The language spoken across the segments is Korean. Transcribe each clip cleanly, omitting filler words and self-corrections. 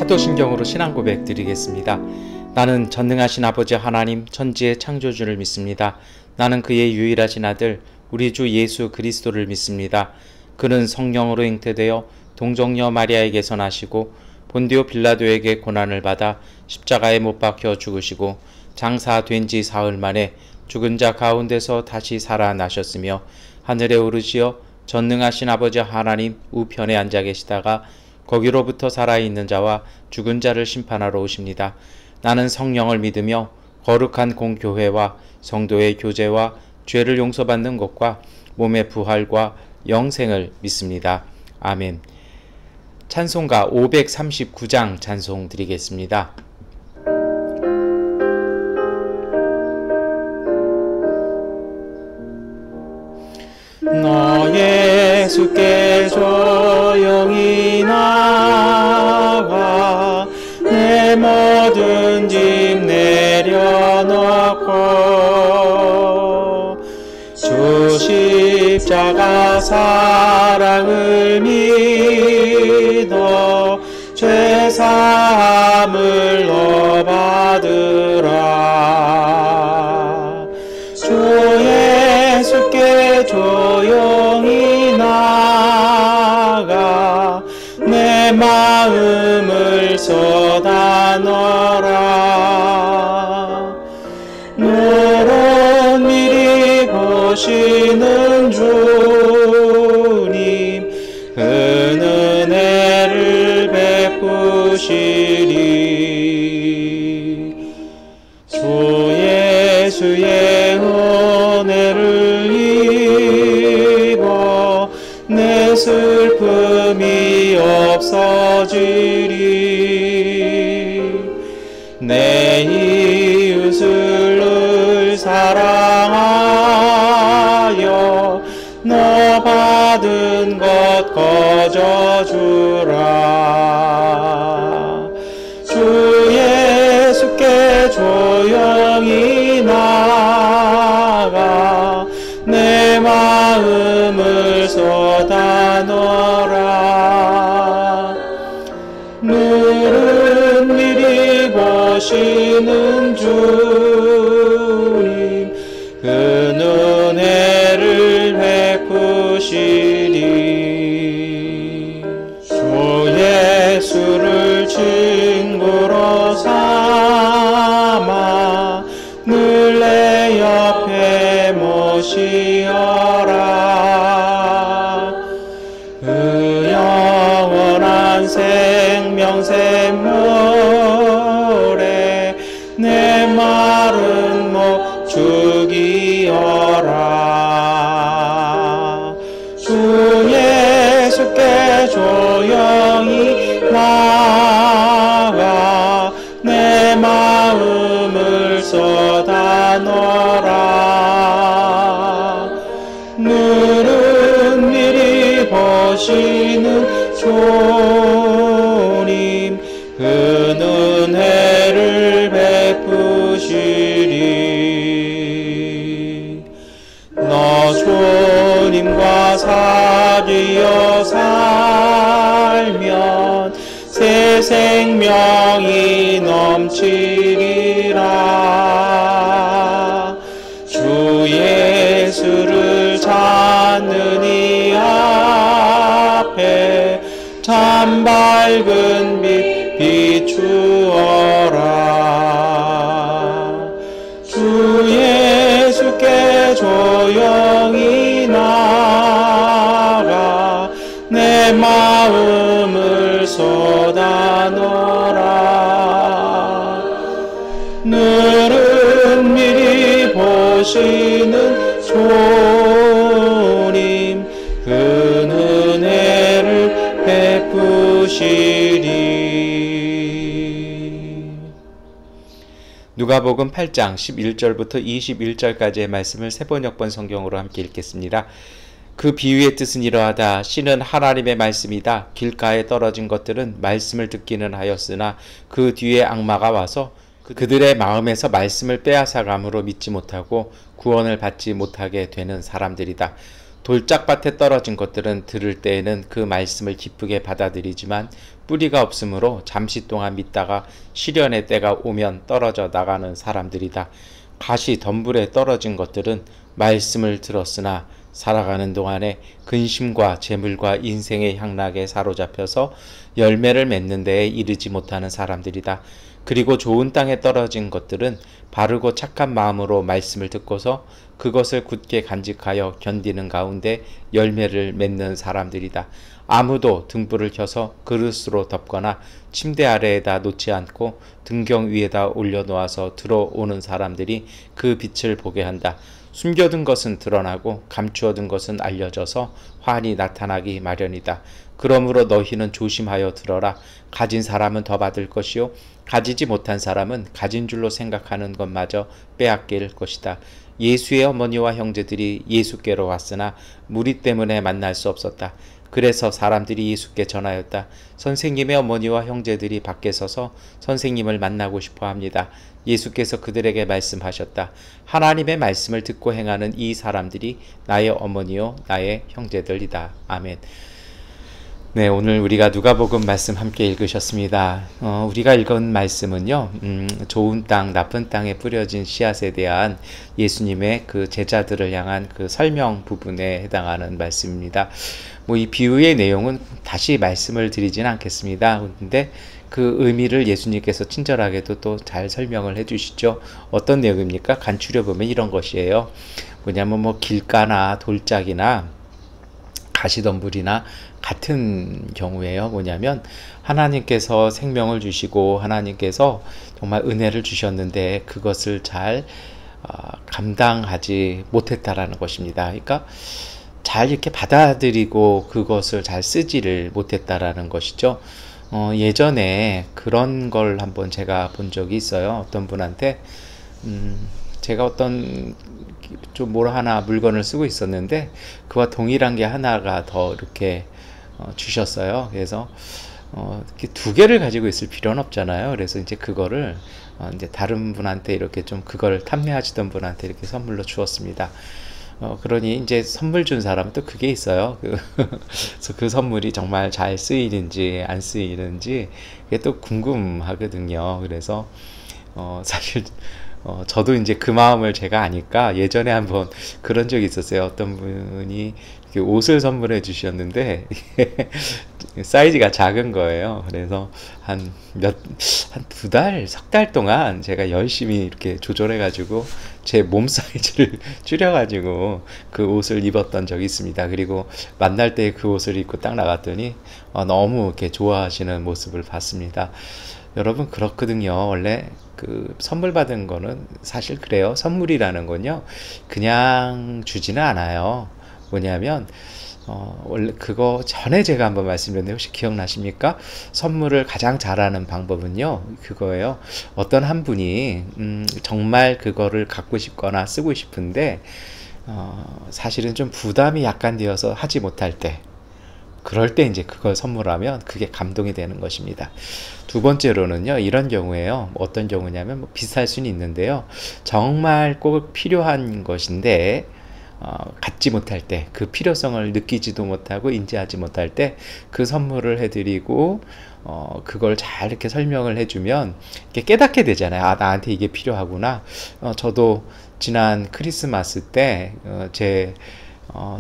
사도신경으로 신앙고백 드리겠습니다. 나는 전능하신 아버지 하나님 천지의 창조주를 믿습니다. 나는 그의 유일하신 아들 우리 주 예수 그리스도를 믿습니다. 그는 성령으로 잉태되어 동정녀 마리아에게서 나시고 본디오 빌라도에게 고난을 받아 십자가에 못 박혀 죽으시고 장사된 지 사흘 만에 죽은 자 가운데서 다시 살아나셨으며 하늘에 오르시어 전능하신 아버지 하나님 우편에 앉아 계시다가 거기로부터 살아있는 자와 죽은 자를 심판하러 오십니다. 나는 성령을 믿으며 거룩한 공교회와 성도의 교제와 죄를 용서받는 것과 몸의 부활과 영생을 믿습니다. 아멘. 찬송가 539장 찬송 드리겠습니다. 너 예수께 조용히 나와 내 모든 짐 내려놓고 주 십자가 사랑을 믿어 죄사함을 너 받으라. 주 예수께 조용히 나가 내 마음을 쏟아 넣어라. 너를 미리 보시는 주님 그 은혜를 베푸시리. 주 예수의 은혜를 입어 내 슬픔이 없어지리. 내 이웃을 사랑하여 너 받은 것 거저주라. 주 예수께 조용히 나가 내 마음을 쏟아 넣어라. 너를 미리 보시는 주님 그 은혜를 베푸시리. 주 예수를 친구로 삼아 늘 내 옆에 모시어라. 그 영원한 생명샘물에 내 마른 목 죽이어라. 주 예수께 조용히 나가 내 마음을 쏟아 넣어라. 너를 미리 보시는 주님 그 은혜를 베푸시리. 너 주님과 사귀어 살면 새 생명이 넘치리라. 주 예수를 찾는 이 앞에 참 밝은 빛 비추어라. 주 예수께 조용히 나가 내 마음을 쏟아 넣어라. 너를 미리 보시는 주님 그 은혜를 베푸시리. 누가복음 8장 11절부터 21절까지의 말씀을 세번역번 성경으로 함께 읽겠습니다. 그 비유의 뜻은 이러하다. 씨는 하나님의 말씀이다. 길가에 떨어진 것들은 말씀을 듣기는 하였으나 그 뒤에 악마가 와서 그들의 마음에서 말씀을 빼앗아감으로 믿지 못하고 구원을 받지 못하게 되는 사람들이다. 돌짝밭에 떨어진 것들은 들을 때에는 그 말씀을 기쁘게 받아들이지만 뿌리가 없으므로 잠시 동안 믿다가 시련의 때가 오면 떨어져 나가는 사람들이다. 가시 덤불에 떨어진 것들은 말씀을 들었으나 살아가는 동안에 근심과 재물과 인생의 향락에 사로잡혀서 열매를 맺는 데에 이르지 못하는 사람들이다. 그리고 좋은 땅에 떨어진 것들은 바르고 착한 마음으로 말씀을 듣고서 그것을 굳게 간직하여 견디는 가운데 열매를 맺는 사람들이다. 아무도 등불을 켜서 그릇으로 덮거나 침대 아래에다 놓지 않고 등경 위에다 올려놓아서 들어오는 사람들이 그 빛을 보게 한다. 숨겨둔 것은 드러나고 감추어둔 것은 알려져서 환히 나타나기 마련이다. 그러므로 너희는 조심하여 들어라. 가진 사람은 더 받을 것이요 가지지 못한 사람은 가진 줄로 생각하는 것마저 빼앗길 것이다. 예수의 어머니와 형제들이 예수께로 왔으나 무리 때문에 만날 수 없었다. 그래서 사람들이 예수께 전하였다. 선생님의 어머니와 형제들이 밖에 서서 선생님을 만나고 싶어 합니다. 예수께서 그들에게 말씀하셨다. 하나님의 말씀을 듣고 행하는 이 사람들이 나의 어머니요 나의 형제들이다. 아멘. 네, 오늘 우리가 누가복음 말씀 함께 읽으셨습니다. 우리가 읽은 말씀은요, 좋은 땅, 나쁜 땅에 뿌려진 씨앗에 대한 예수님의 그 제자들을 향한 그 설명 부분에 해당하는 말씀입니다. 이 비유의 내용은 다시 말씀을 드리진 않겠습니다. 근데 그 의미를 예수님께서 친절하게도 또 잘 설명을 해주시죠. 어떤 내용입니까? 간추려 보면 이런 것이에요. 뭐냐면 길가나 돌짝이나 가시덤불이나 같은 경우에요. 뭐냐면 하나님께서 생명을 주시고 하나님께서 정말 은혜를 주셨는데 그것을 잘 감당하지 못했다라는 것입니다. 그러니까 잘 이렇게 받아들이고 그것을 잘 쓰지를 못했다라는 것이죠. 예전에 그런 걸 한번 제가 본 적이 있어요. 어떤 분한테 제가 어떤 좀 뭘 하나 물건을 쓰고 있었는데 그와 동일한 게 하나가 더 이렇게 주셨어요. 그래서 이렇게 두 개를 가지고 있을 필요는 없잖아요. 그래서 이제 그거를 이제 다른 분한테 이렇게 좀 그걸 탐내하시던 분한테 이렇게 선물로 주었습니다. 그러니 이제 선물 준 사람은 또 그게 있어요. 그래서 그 선물이 정말 잘 쓰이는지 안 쓰이는지 그게 또 궁금하거든요. 그래서 사실 저도 이제 그 마음을 제가 아니까 예전에 한번 그런 적이 있었어요. 어떤 분이 옷을 선물해 주셨는데 사이즈가 작은 거예요. 그래서 한 두 달, 석 달 동안 제가 열심히 이렇게 조절해 가지고 제 몸 사이즈를 줄여 가지고 그 옷을 입었던 적이 있습니다. 그리고 만날 때 그 옷을 입고 딱 나갔더니 너무 이렇게 좋아하시는 모습을 봤습니다. 여러분 그렇거든요. 원래 그 선물 받은 거는 사실 그래요. 선물이라는 건요 그냥 주지는 않아요. 뭐냐면 원래 그거 전에 제가 한번 말씀드렸는데 혹시 기억나십니까? 선물을 가장 잘하는 방법은요 그거예요. 어떤 한 분이 정말 그거를 갖고 싶거나 쓰고 싶은데 사실은 좀 부담이 약간 되어서 하지 못할 때, 그럴 때 이제 그걸 선물하면 그게 감동이 되는 것입니다. 두 번째로는요, 이런 경우에요. 어떤 경우냐면 비슷할 수는 있는데요. 정말 꼭 필요한 것인데 갖지 못할 때, 그 필요성을 느끼지도 못하고 인지하지 못할 때 그 선물을 해드리고 그걸 잘 이렇게 설명을 해주면 이렇게 깨닫게 되잖아요. 아, 나한테 이게 필요하구나. 저도 지난 크리스마스 때 제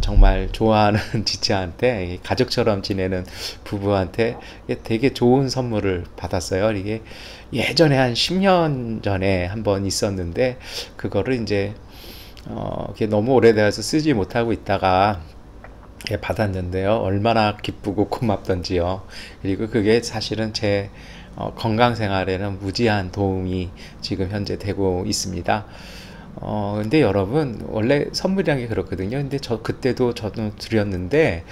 정말 좋아하는 지체한테, 가족처럼 지내는 부부한테 되게 좋은 선물을 받았어요. 이게 예전에 한 10년 전에 한번 있었는데 그거를 이제 이게 너무 오래돼서 쓰지 못하고 있다가 받았는데요. 얼마나 기쁘고 고맙던지요. 그리고 그게 사실은 제 건강 생활에는 무지한 도움이 지금 현재 되고 있습니다. 근데 여러분, 원래 선물이란 게 그렇거든요. 근데 그때도 저도 드렸는데,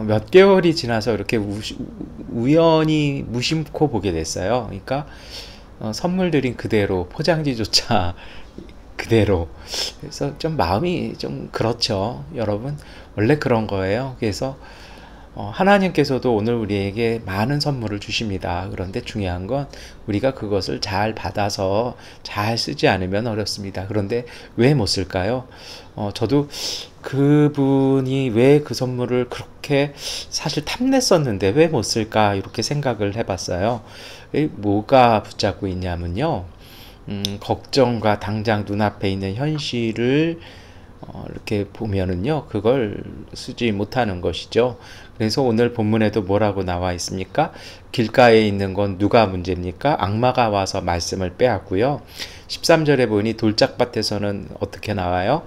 몇 개월이 지나서 이렇게 우연히 무심코 보게 됐어요. 그러니까, 선물 드린 그대로, 포장지조차 그대로. 그래서 좀 마음이 좀 그렇죠. 여러분, 원래 그런 거예요. 그래서, 하나님께서도 오늘 우리에게 많은 선물을 주십니다. 그런데 중요한 건 우리가 그것을 잘 받아서 잘 쓰지 않으면 어렵습니다. 그런데 왜 못 쓸까요? 저도 그분이 왜 그 선물을 그렇게 사실 탐냈었는데 왜 못 쓸까 이렇게 생각을 해봤어요. 뭐가 붙잡고 있냐면요. 걱정과 당장 눈앞에 있는 현실을 이렇게 보면은요, 그걸 쓰지 못하는 것이죠. 그래서 오늘 본문에도 뭐라고 나와 있습니까? 길가에 있는 건 누가 문제입니까? 악마가 와서 말씀을 빼앗고요. 13절에 보니 돌짝밭에서는 어떻게 나와요?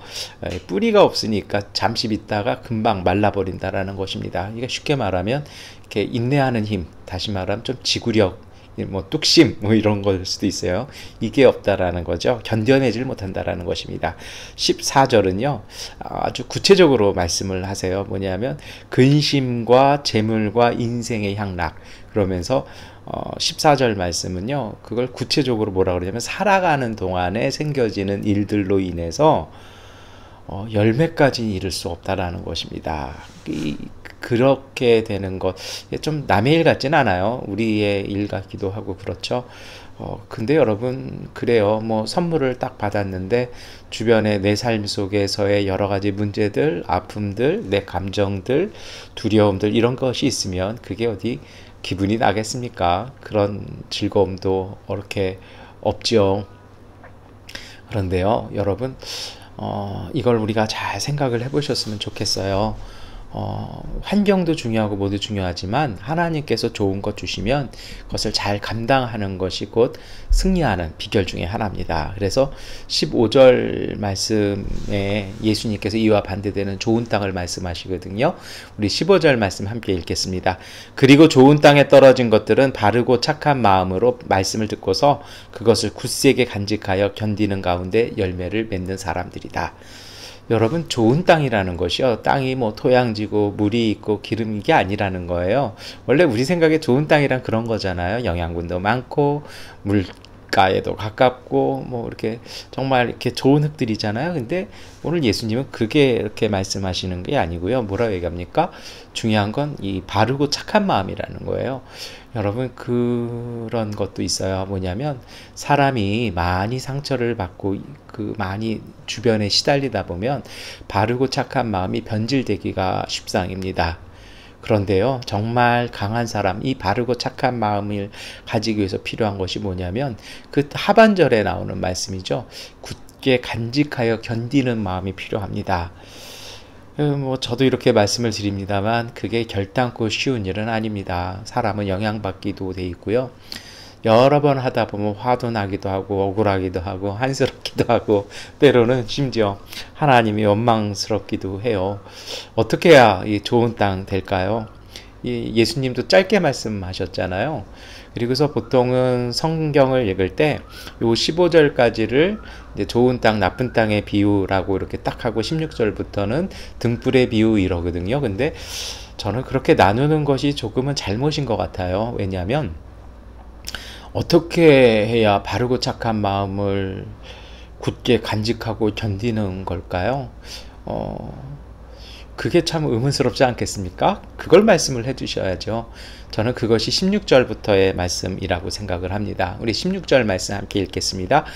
뿌리가 없으니까 잠시 있다가 금방 말라버린다라는 것입니다. 이게 쉽게 말하면 이렇게 인내하는 힘, 다시 말하면 좀 지구력, 뭐 뚝심 뭐 이런 걸 수도 있어요. 이게 없다라는 거죠. 견뎌내질 못한다라는 것입니다. 14절은요 아주 구체적으로 말씀을 하세요. 뭐냐면 근심과 재물과 인생의 향락, 그러면서 14절 말씀은요 그걸 구체적으로 뭐라 그러냐면 살아가는 동안에 생겨지는 일들로 인해서 열매까지 이룰 수 없다라는 것입니다. 그렇게 되는 것, 좀 남의 일 같진 않아요. 우리의 일 같기도 하고 그렇죠. 근데 여러분, 그래요. 뭐 선물을 딱 받았는데 주변에 내 삶 속에서의 여러 가지 문제들, 아픔들, 내 감정들, 두려움들 이런 것이 있으면 그게 어디 기분이 나겠습니까? 그런 즐거움도 이렇게 없죠. 그런데요, 여러분, 이걸 우리가 잘 생각을 해보셨으면 좋겠어요. 환경도 중요하고 모두 중요하지만 하나님께서 좋은 것 주시면 그것을 잘 감당하는 것이 곧 승리하는 비결 중에 하나입니다. 그래서 15절 말씀에 예수님께서 이와 반대되는 좋은 땅을 말씀하시거든요. 우리 15절 말씀 함께 읽겠습니다. 그리고 좋은 땅에 떨어진 것들은 바르고 착한 마음으로 말씀을 듣고서 그것을 굳세게 간직하여 견디는 가운데 열매를 맺는 사람들이다. 여러분, 좋은 땅이라는 것이요, 땅이 뭐 토양지고 물이 있고 기름인 게 아니라는 거예요. 원래 우리 생각에 좋은 땅이란 그런 거잖아요. 영양분도 많고 물가에도 가깝고 뭐 이렇게 정말 이렇게 좋은 흙들이잖아요. 근데 오늘 예수님은 그게 이렇게 말씀하시는 게 아니고요. 뭐라고 얘기합니까? 중요한 건 이 바르고 착한 마음이라는 거예요. 여러분, 그런 것도 있어요. 뭐냐면 사람이 많이 상처를 받고 많이 주변에 시달리다 보면 바르고 착한 마음이 변질되기가 십상입니다. 그런데요, 정말 강한 사람, 이 바르고 착한 마음을 가지기 위해서 필요한 것이 뭐냐면 그 하반절에 나오는 말씀이죠. 굳게 간직하여 견디는 마음이 필요합니다. 뭐 저도 이렇게 말씀을 드립니다만 그게 결단코 쉬운 일은 아닙니다. 사람은 영향받기도 돼 있고요. 여러 번 하다 보면 화도 나기도 하고 억울하기도 하고 한스럽기도 하고 때로는 심지어 하나님이 원망스럽기도 해요. 어떻게 해야 이 좋은 땅 될까요? 예수님도 짧게 말씀하셨잖아요. 그리고서 보통은 성경을 읽을 때 요 15절까지를 이제 좋은 땅, 나쁜 땅의 비유라고 이렇게 딱 하고 16절부터는 등불의 비유 이러거든요. 근데 저는 그렇게 나누는 것이 조금은 잘못인 것 같아요. 왜냐하면 어떻게 해야 바르고 착한 마음을 굳게 간직하고 견디는 걸까요? 그게 참 의문스럽지 않겠습니까? 그걸 말씀을 해주셔야죠. 저는 그것이 16절부터의 말씀이라고 생각을 합니다. 우리 16절 말씀 함께 읽겠습니다.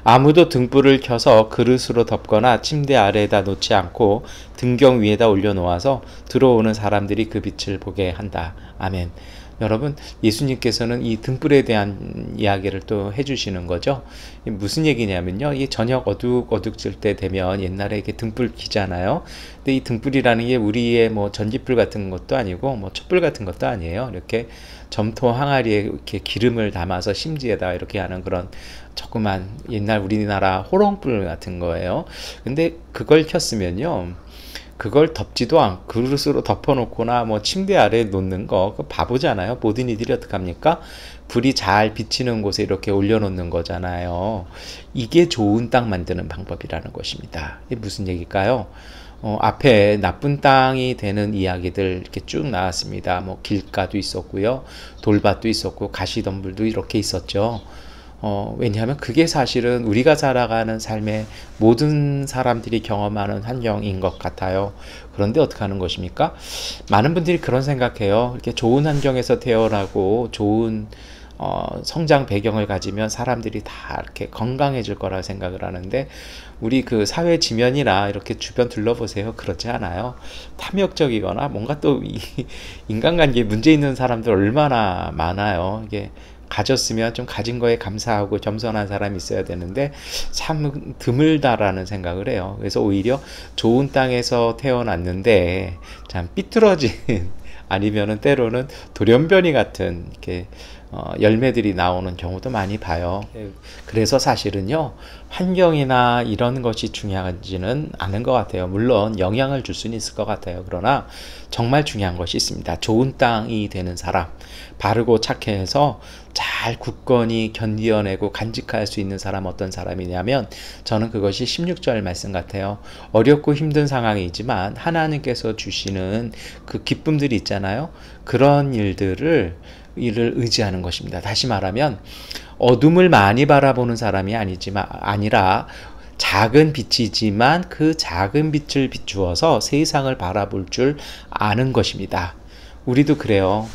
아무도 등불을 켜서 그릇으로 덮거나 침대 아래에다 놓지 않고 등경 위에다 올려놓아서 들어오는 사람들이 그 빛을 보게 한다. 아멘. 여러분, 예수님께서는 이 등불에 대한 이야기를 또 해주시는 거죠. 무슨 얘기냐면요, 이 저녁 어둑어둑질 때 되면 옛날에 이렇게 등불 켜잖아요. 근데 이 등불이라는 게 우리의 뭐 전기불 같은 것도 아니고 뭐 촛불 같은 것도 아니에요. 이렇게 점토 항아리에 이렇게 기름을 담아서 심지에다 이렇게 하는 그런 조그만 옛날 우리나라 호롱불 같은 거예요. 근데 그걸 켰으면요, 그걸 덮지도 않고 그릇으로 덮어놓거나 뭐 침대 아래에 놓는 거 그 바보잖아요. 모든 이들이 어떡합니까? 불이 잘 비치는 곳에 이렇게 올려놓는 거잖아요. 이게 좋은 땅 만드는 방법이라는 것입니다. 이게 무슨 얘기일까요? 앞에 나쁜 땅이 되는 이야기들 이렇게 쭉 나왔습니다. 뭐 길가도 있었고요, 돌밭도 있었고 가시덤불도 이렇게 있었죠. 왜냐하면 그게 사실은 우리가 살아가는 삶의 모든 사람들이 경험하는 환경인 것 같아요. 그런데 어떻게 하는 것입니까? 많은 분들이 그런 생각해요. 이렇게 좋은 환경에서 태어나고 좋은 성장 배경을 가지면 사람들이 다 이렇게 건강해질 거라 생각을 하는데, 우리 그 사회 지면이나 이렇게 주변 둘러보세요. 그렇지 않아요. 탐욕적이거나 뭔가 또 인간관계에 문제 있는 사람들 얼마나 많아요. 이게 가졌으면 좀 가진 거에 감사하고 겸손한 사람이 있어야 되는데 참 드물다라는 생각을 해요. 그래서 오히려 좋은 땅에서 태어났는데 참 삐뚤어진 아니면은 때로는 돌연변이 같은 이렇게 열매들이 나오는 경우도 많이 봐요. 그래서 사실은요, 환경이나 이런 것이 중요하지는 않은 것 같아요. 물론 영향을 줄 수는 있을 것 같아요. 그러나 정말 중요한 것이 있습니다. 좋은 땅이 되는 사람, 바르고 착해서 잘 굳건히 견디어내고 간직할 수 있는 사람, 어떤 사람이냐면 저는 그것이 16절 말씀 같아요. 어렵고 힘든 상황이지만 하나님께서 주시는 그 기쁨들이 있잖아요. 그런 일을 의지하는 것입니다. 다시 말하면 어둠을 많이 바라보는 사람이 아니라 작은 빛이지만 그 작은 빛을 비추어서 세상을 바라볼 줄 아는 것입니다. 우리도 그래요.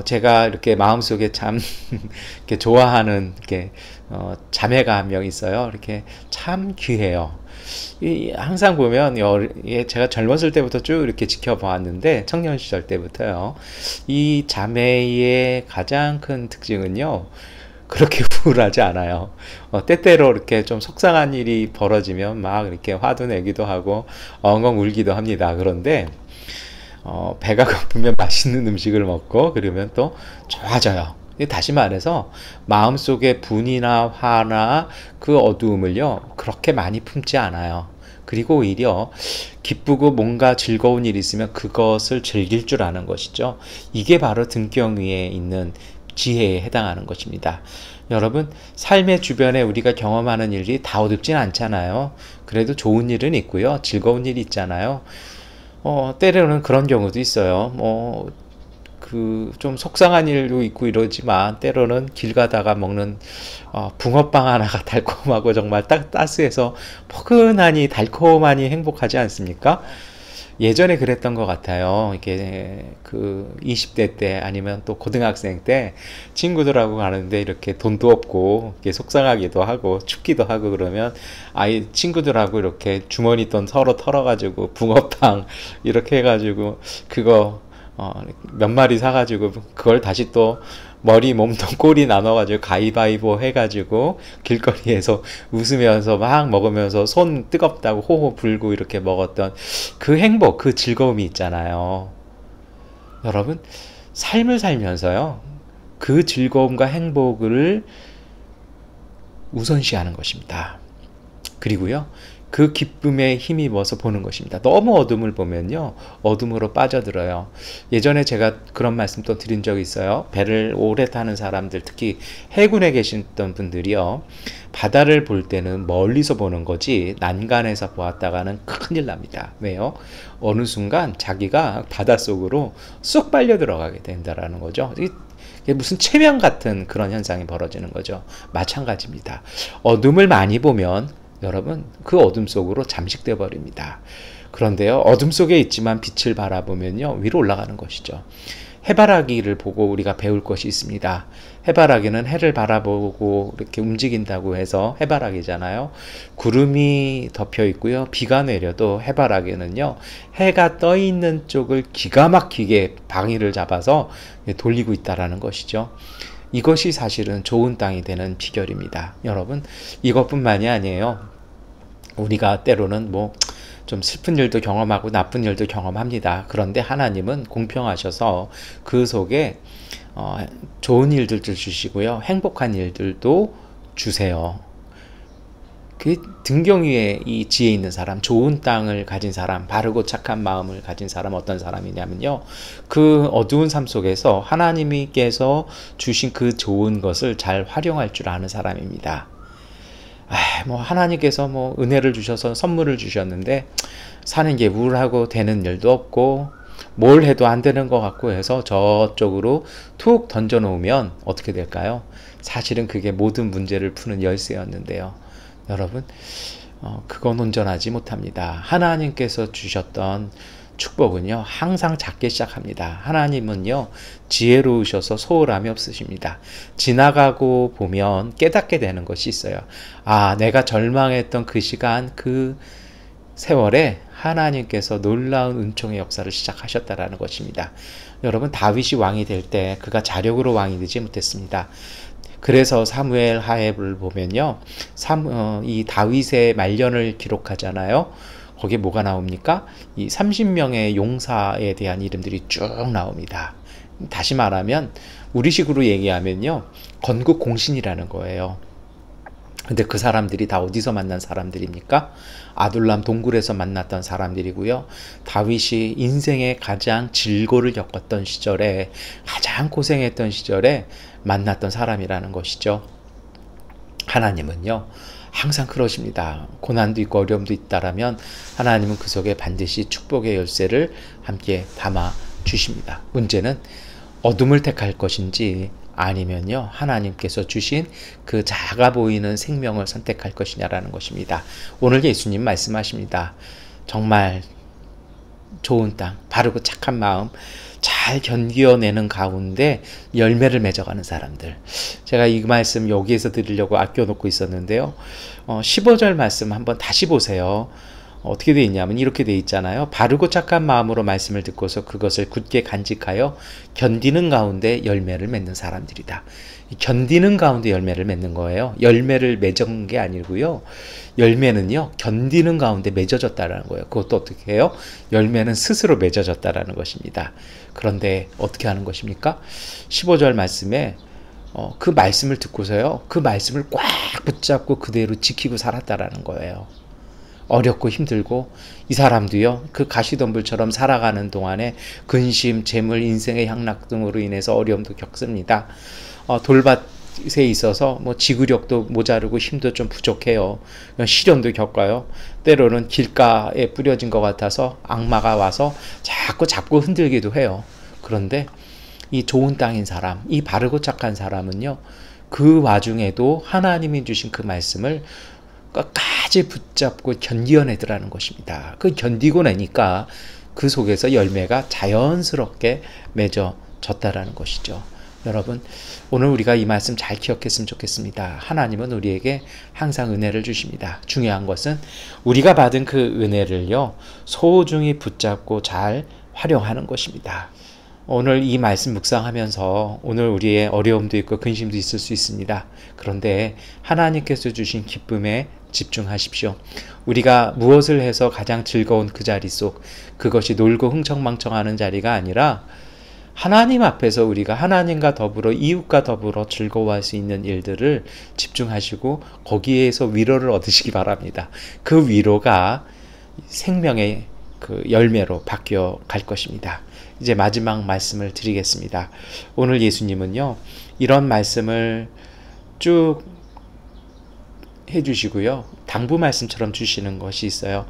제가 이렇게 마음속에 참 이렇게 좋아하는 이렇게 자매가 한 명 있어요. 이렇게 참 귀해요. 항상 보면 제가 젊었을 때부터 쭉 이렇게 지켜보았는데, 청년 시절 때부터요, 이 자매의 가장 큰 특징은요, 그렇게 우울하지 않아요. 때때로 이렇게 좀 속상한 일이 벌어지면 막 이렇게 화도 내기도 하고 엉엉 울기도 합니다. 그런데 배가 고프면 맛있는 음식을 먹고 그러면 또 좋아져요. 다시 말해서 마음속에 분이나 화나 그 어두움을요, 그렇게 많이 품지 않아요. 그리고 오히려 기쁘고 뭔가 즐거운 일이 있으면 그것을 즐길 줄 아는 것이죠. 이게 바로 등경 위에 있는 지혜에 해당하는 것입니다. 여러분, 삶의 주변에 우리가 경험하는 일이 다 어둡진 않잖아요. 그래도 좋은 일은 있고요, 즐거운 일이 있잖아요. 때로는 그런 경우도 있어요. 좀 속상한 일도 있고 이러지만 때로는 길 가다가 먹는 붕어빵 하나가 달콤하고 정말 따스해서 포근하니 달콤하니 행복하지 않습니까? 예전에 그랬던 것 같아요. 이게 그 20대 때 아니면 또 고등학생 때 친구들하고 가는데 이렇게 돈도 없고 이렇게 속상하기도 하고 춥기도 하고 그러면 친구들하고 이렇게 주머니 돈 서로 털어가지고 붕어빵 이렇게 해가지고 그거 몇 마리 사가지고 그걸 다시 또 머리, 몸통, 꼬리 나눠가지고 가위바위보 해가지고 길거리에서 웃으면서 막 먹으면서 손 뜨겁다고 호호 불고 이렇게 먹었던 그 행복, 그 즐거움이 있잖아요. 여러분, 삶을 살면서요, 그 즐거움과 행복을 우선시하는 것입니다. 그리고요, 그 기쁨에 힘입어서 보는 것입니다. 너무 어둠을 보면요, 어둠으로 빠져들어요. 예전에 제가 그런 말씀 또 드린 적이 있어요. 배를 오래 타는 사람들, 특히 해군에 계셨던 분들이요, 바다를 볼 때는 멀리서 보는 거지 난간에서 보았다가는 큰일 납니다. 왜요? 어느 순간 자기가 바닷속으로 쏙 빨려 들어가게 된다라는 거죠. 이게 무슨 체면 같은 그런 현상이 벌어지는 거죠. 마찬가지입니다. 어둠을 많이 보면 여러분, 그 어둠 속으로 잠식돼 버립니다. 그런데요, 어둠 속에 있지만 빛을 바라보면요, 위로 올라가는 것이죠. 해바라기를 보고 우리가 배울 것이 있습니다. 해바라기는 해를 바라보고 이렇게 움직인다고 해서 해바라기잖아요. 구름이 덮여 있고요, 비가 내려도 해바라기는요, 해가 떠 있는 쪽을 기가 막히게 방위를 잡아서 돌리고 있다라는 것이죠. 이것이 사실은 좋은 땅이 되는 비결입니다. 여러분, 이것뿐만이 아니에요. 우리가 때로는 좀 슬픈 일도 경험하고 나쁜 일도 경험합니다. 그런데 하나님은 공평하셔서 그 속에 좋은 일들도 주시고요, 행복한 일들도 주세요. 그 등경 위에 이 지혜 있는 사람, 좋은 땅을 가진 사람, 바르고 착한 마음을 가진 사람, 어떤 사람이냐면요, 그 어두운 삶 속에서 하나님께서 주신 그 좋은 것을 잘 활용할 줄 아는 사람입니다. 하나님께서 은혜를 주셔서 선물을 주셨는데 사는 게 우울하고 되는 일도 없고 뭘 해도 안 되는 것 같고 해서 저쪽으로 툭 던져놓으면 어떻게 될까요? 사실은 그게 모든 문제를 푸는 열쇠였는데요. 여러분, 그건 온전하지 못합니다. 하나님께서 주셨던 축복은요, 항상 작게 시작합니다. 하나님은요, 지혜로우셔서 소홀함이 없으십니다. 지나가고 보면 깨닫게 되는 것이 있어요. 아, 내가 절망했던 그 시간, 그 세월에 하나님께서 놀라운 은총의 역사를 시작하셨다라는 것입니다. 여러분, 다윗이 왕이 될 때 그가 자력으로 왕이 되지 못했습니다. 그래서 사무엘 하앱을 보면요, 이 다윗의 말년을 기록하잖아요. 거기에 뭐가 나옵니까? 이 30명의 용사에 대한 이름들이 쭉 나옵니다. 다시 말하면 우리식으로 얘기하면요, 건국 공신이라는 거예요. 근데 그 사람들이 다 어디서 만난 사람들입니까? 아둘람 동굴에서 만났던 사람들이고요. 다윗이 인생의 가장 질고를 겪었던 시절에, 가장 고생했던 시절에 만났던 사람이라는 것이죠. 하나님은요, 항상 그러십니다. 고난도 있고 어려움도 있다라면 하나님은 그 속에 반드시 축복의 열쇠를 함께 담아 주십니다. 문제는 어둠을 택할 것인지 아니면요, 하나님께서 주신 그 작아 보이는 생명을 선택할 것이냐라는 것입니다. 오늘 예수님 말씀하십니다. 정말 좋은 땅, 바르고 착한 마음, 잘 견뎌내는 가운데 열매를 맺어가는 사람들. 제가 이 말씀 여기에서 드리려고 아껴놓고 있었는데요. 15절 말씀 한번 다시 보세요. 어떻게 되어 있냐면 이렇게 되어 있잖아요. 바르고 착한 마음으로 말씀을 듣고서 그것을 굳게 간직하여 견디는 가운데 열매를 맺는 사람들이다. 견디는 가운데 열매를 맺는 거예요. 열매를 맺은 게 아니고요. 열매는요, 견디는 가운데 맺어졌다라는 거예요. 그것도 어떻게 해요? 열매는 스스로 맺어졌다라는 것입니다. 그런데 어떻게 하는 것입니까? 15절 말씀에 그 말씀을 듣고서요, 그 말씀을 꽉 붙잡고 그대로 지키고 살았다라는 거예요. 어렵고 힘들고, 이 사람도요, 그 가시덤불처럼 살아가는 동안에 근심, 재물, 인생의 향락 등으로 인해서 어려움도 겪습니다. 돌밭에 있어서 지구력도 모자르고 힘도 좀 부족해요. 시련도 겪어요. 때로는 길가에 뿌려진 것 같아서 악마가 와서 자꾸 잡고 흔들기도 해요. 그런데 이 좋은 땅인 사람, 이 바르고 착한 사람은요, 그 와중에도 하나님이 주신 그 말씀을 끝까지 붙잡고 견디어내더라는 것입니다. 그 견디고 나니까 그 속에서 열매가 자연스럽게 맺어졌다라는 것이죠. 여러분, 오늘 우리가 이 말씀 잘 기억했으면 좋겠습니다. 하나님은 우리에게 항상 은혜를 주십니다. 중요한 것은 우리가 받은 그 은혜를요, 소중히 붙잡고 잘 활용하는 것입니다. 오늘 이 말씀 묵상하면서 오늘 우리의 어려움도 있고 근심도 있을 수 있습니다. 그런데 하나님께서 주신 기쁨에 집중하십시오. 우리가 무엇을 해서 가장 즐거운 그 자리 속, 그것이 놀고 흥청망청하는 자리가 아니라 하나님 앞에서 우리가 하나님과 더불어 이웃과 더불어 즐거워할 수 있는 일들을 집중하시고 거기에서 위로를 얻으시기 바랍니다. 그 위로가 생명의 그 열매로 바뀌어 갈 것입니다. 이제 마지막 말씀을 드리겠습니다. 오늘 예수님은요, 이런 말씀을 쭉 해주시고요, 당부 말씀처럼 주시는 것이 있어요.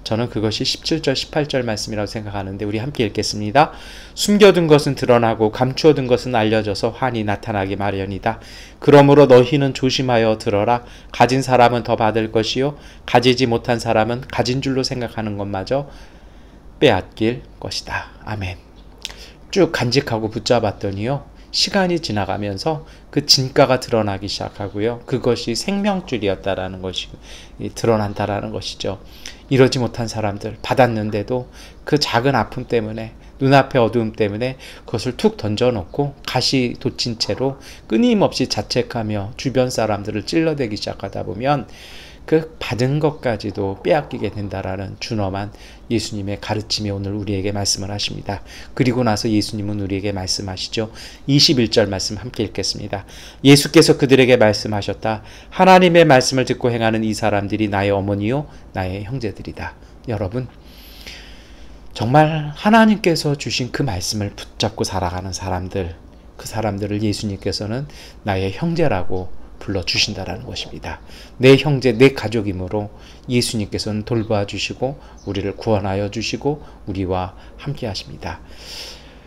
저는 그것이 17절 18절 말씀이라고 생각하는데 우리 함께 읽겠습니다. 숨겨둔 것은 드러나고 감추어둔 것은 알려져서 환히 나타나기 마련이다. 그러므로 너희는 조심하여 들어라. 가진 사람은 더 받을 것이요 가지지 못한 사람은 가진 줄로 생각하는 것마저 빼앗길 것이다. 아멘. 쭉 간직하고 붙잡았더니요, 시간이 지나가면서 그 진가가 드러나기 시작하고요, 그것이 생명줄이었다라는 것이 드러난다라는 것이죠. 이러지 못한 사람들, 받았는데도 그 작은 아픔 때문에, 눈앞의 어두움 때문에 그것을 툭 던져놓고 가시 돋친 채로 끊임없이 자책하며 주변 사람들을 찔러대기 시작하다 보면 그 받은 것까지도 빼앗기게 된다라는 준엄한 예수님의 가르침이 오늘 우리에게 말씀을 하십니다. 그리고 나서 예수님은 우리에게 말씀하시죠. 21절 말씀 함께 읽겠습니다. 예수께서 그들에게 말씀하셨다. 하나님의 말씀을 듣고 행하는 이 사람들이 나의 어머니요 나의 형제들이다. 여러분, 정말 하나님께서 주신 그 말씀을 붙잡고 살아가는 사람들, 그 사람들을 예수님께서는 나의 형제라고 불러주신다라는 것입니다. 내 형제, 내 가족이므로 예수님께서는 돌봐 주시고 우리를 구원하여 주시고 우리와 함께 하십니다.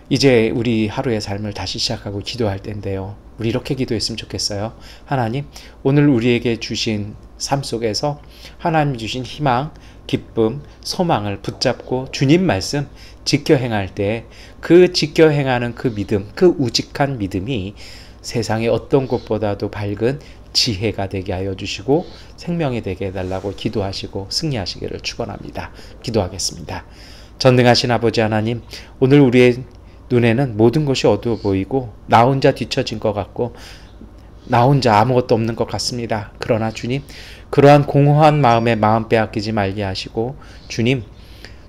이제 우리 하루의 삶을 다시 시작하고 기도할 때인데요. 우리 이렇게 기도했으면 좋겠어요. 하나님, 오늘 우리에게 주신 삶 속에서 하나님 주신 희망, 기쁨, 소망을 붙잡고 주님 말씀 지켜 행할 때 그 지켜 행하는 그 믿음, 그 우직한 믿음이 세상의 어떤 것보다도 밝은 지혜가 되게 하여 주시고 생명이 되게 해달라고 기도하시고 승리하시기를 축원합니다. 기도하겠습니다. 전능하신 아버지 하나님, 오늘 우리의 눈에는 모든 것이 어두워 보이고 나 혼자 뒤처진 것 같고 나 혼자 아무것도 없는 것 같습니다. 그러나 주님, 그러한 공허한 마음에 마음 빼앗기지 말게 하시고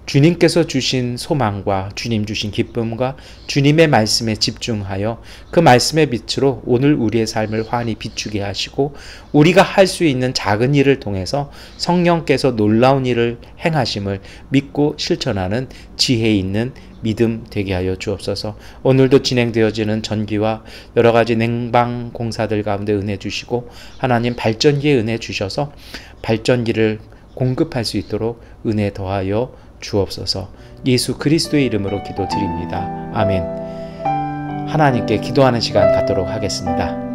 주님께서 주신 소망과 주님 주신 기쁨과 주님의 말씀에 집중하여 그 말씀의 빛으로 오늘 우리의 삶을 환히 비추게 하시고 우리가 할 수 있는 작은 일을 통해서 성령께서 놀라운 일을 행하심을 믿고 실천하는 지혜 있는 믿음 되게 하여 주옵소서. 오늘도 진행되어지는 전기와 여러 가지 냉방 공사들 가운데 은혜 주시고 하나님 발전기에 은혜 주셔서 발전기를 공급할 수 있도록 은혜 더하여 주옵소서. 예수 그리스도의 이름으로 기도드립니다. 아멘. 하나님께 기도하는 시간 갖도록 하겠습니다.